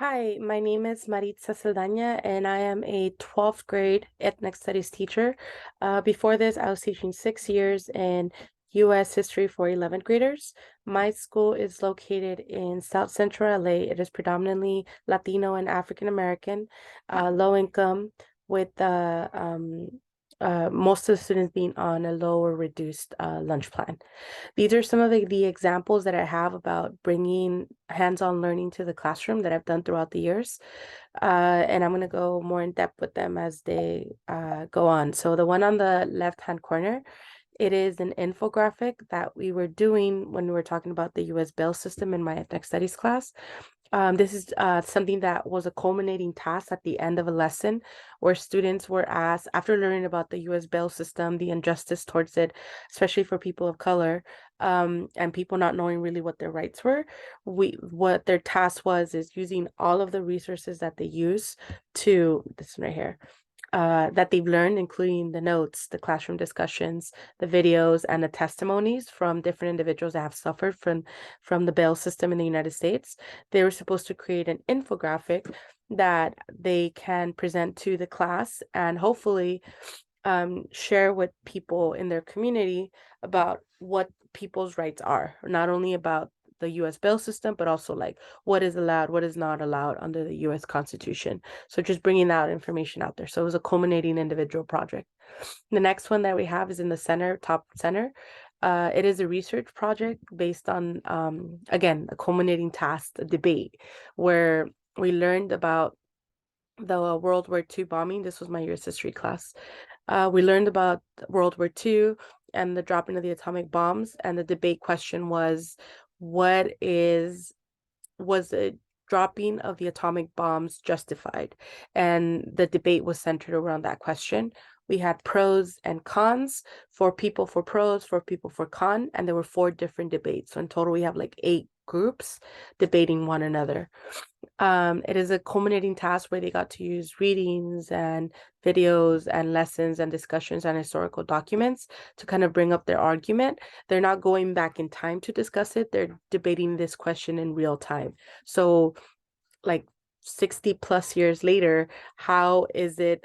Hi, my name is Maritza Saldaña, and I am a 12th grade ethnic studies teacher. Before this, I was teaching 6 years in U.S. history for 11th graders. My school is located in South Central LA. It is predominantly Latino and African American, low income, with most of the students being on a low or reduced lunch plan. These are some of the examples that I have about bringing hands-on learning to the classroom that I've done throughout the years. And I'm going to go more in depth with them as they go on. So the one on the left-hand corner, it is an infographic that we were doing when we were talking about the US bail system in my ethnic studies class. This is something that was a culminating task at the end of a lesson where students were asked, after learning about the US bail system, the injustice towards it, especially for people of color, and people not knowing really what their rights were, what their task was is using all of the resources that they use to, this one right here, that they've learned, including the notes, the classroom discussions, the videos, and the testimonies from different individuals that have suffered from the bail system in the United States. They were supposed to create an infographic that they can present to the class and hopefully share with people in their community about what people's rights are, not only about the US bail system, but also like what is allowed, what is not allowed under the US Constitution. So just bringing that information out there. So it was a culminating individual project. The next one that we have is in the center, top center. It is a research project based on, again, a culminating task, a debate, where we learned about the World War II bombing. This was my US history class. We learned about World War II and the dropping of the atomic bombs, and the debate question what was the dropping of the atomic bombs justified? And the debate was centered around that question. We had pros and cons, for people for pros, for people for con, and there were four different debates. So in total, we have like 8 groups debating one another. It is a culminating task where they got to use readings and videos and lessons and discussions and historical documents to kind of bring up their argument. They're not going back in time to discuss it. They're debating this question in real time. So like 60 plus years later, how is a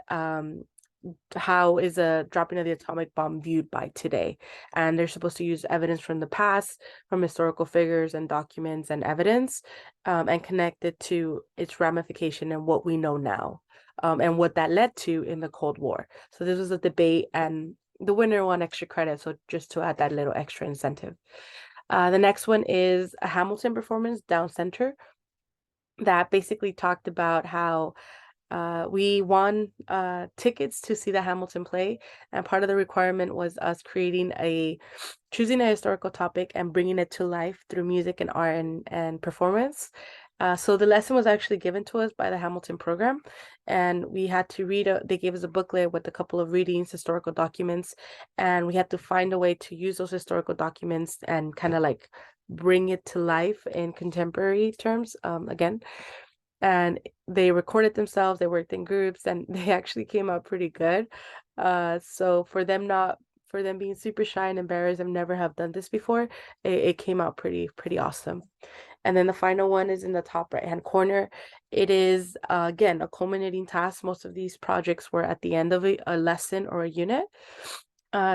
dropping of the atomic bomb viewed by today? And they're supposed to use evidence from the past, from historical figures and documents and evidence, and connect it to its ramification and what we know now, and what that led to in the Cold War. So this was a debate, and the winner won extra credit. So just to add that little extra incentive. The next one is a Hamilton performance, Down Center, that basically talked about how we won tickets to see the Hamilton play, and part of the requirement was us choosing a historical topic and bringing it to life through music and art and performance. So the lesson was actually given to us by the Hamilton program, and we had to they gave us a booklet with a couple of readings, historical documents, and we had to find a way to use those historical documents and kind of like bring it to life in contemporary terms, again. And they recorded themselves, they worked in groups, and they actually came out pretty good. So for them being super shy and embarrassed and never have done this before, it came out pretty awesome. And then the final one is in the top right hand corner. It is again a culminating task. Most of these projects were at the end of a lesson or a unit.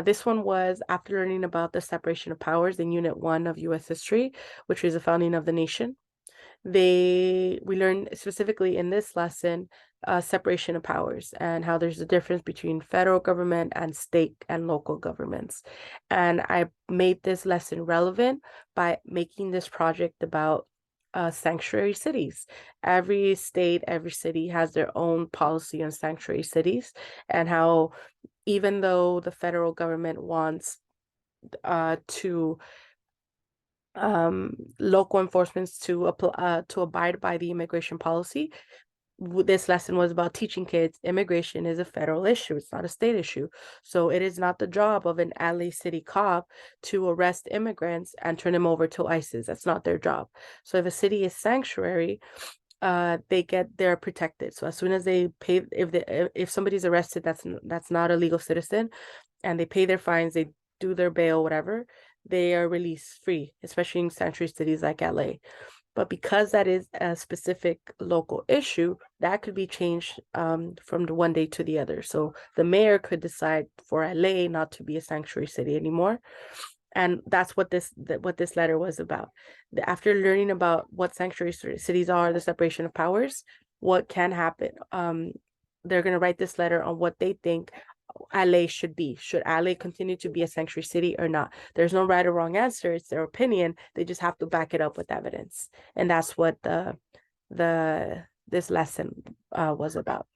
This one was after learning about the separation of powers in Unit 1 of US history, which is the founding of the nation. We learned specifically in this lesson separation of powers and how there's a difference between federal government and state and local governments. And I made this lesson relevant by making this project about sanctuary cities. Every state, every city has their own policy on sanctuary cities, and how even though the federal government wants to local enforcements to abide by the immigration policy. This lesson was about teaching kids immigration is a federal issue. It's not a state issue. So it is not the job of an LA City cop to arrest immigrants and turn them over to ISIS. That's not their job. So if a city is sanctuary, they're protected. So as soon as they pay, if somebody's arrested, that's not a legal citizen, and they pay their fines, they do their bail, whatever, they are released free, especially in sanctuary cities like LA. But because that is a specific local issue, that could be changed from the one day to the other. So the mayor could decide for LA not to be a sanctuary city anymore. And that's what this letter was about. After learning about what sanctuary cities are, the separation of powers, what can happen, they're going to write this letter on what they think LA should be. Should LA continue to be a sanctuary city or not? There's no right or wrong answer. It's their opinion. They just have to back it up with evidence. And that's what this lesson was about.